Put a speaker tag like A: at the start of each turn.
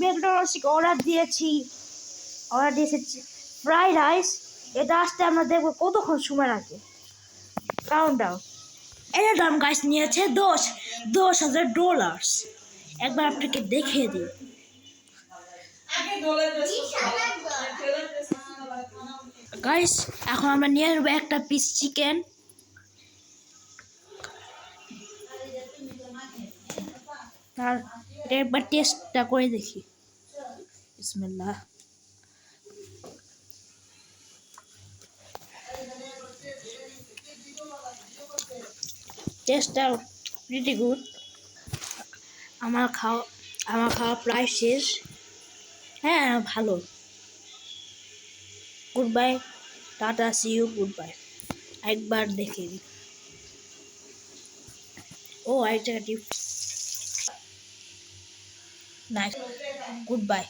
A: McDonald's থেকে order দিয়েছি fried rice. এটা আসতে আমরা দেখবো কতক্ষণ সময় লাগে। কাউন্টডাউন। এটার দাম গাইস নিয়েছে $10,000। একবার আপনাকে দেখিয়ে দিই। গাইস এখন আমরা নিয়ে নেবো একটা পিস চিকেন। তার এটা একবার টেস্টটা করে দেখি। বিসমিল্লাহ। টেস্টটা প্রিটি গুড। আমার খাওয়া প্রায় শেষ। হ্যাঁ ভালো। Good bye, tata, see you, good bye. একবার দেখে দিই। ও আরেক জায়গা টিপ। Nice, good bye.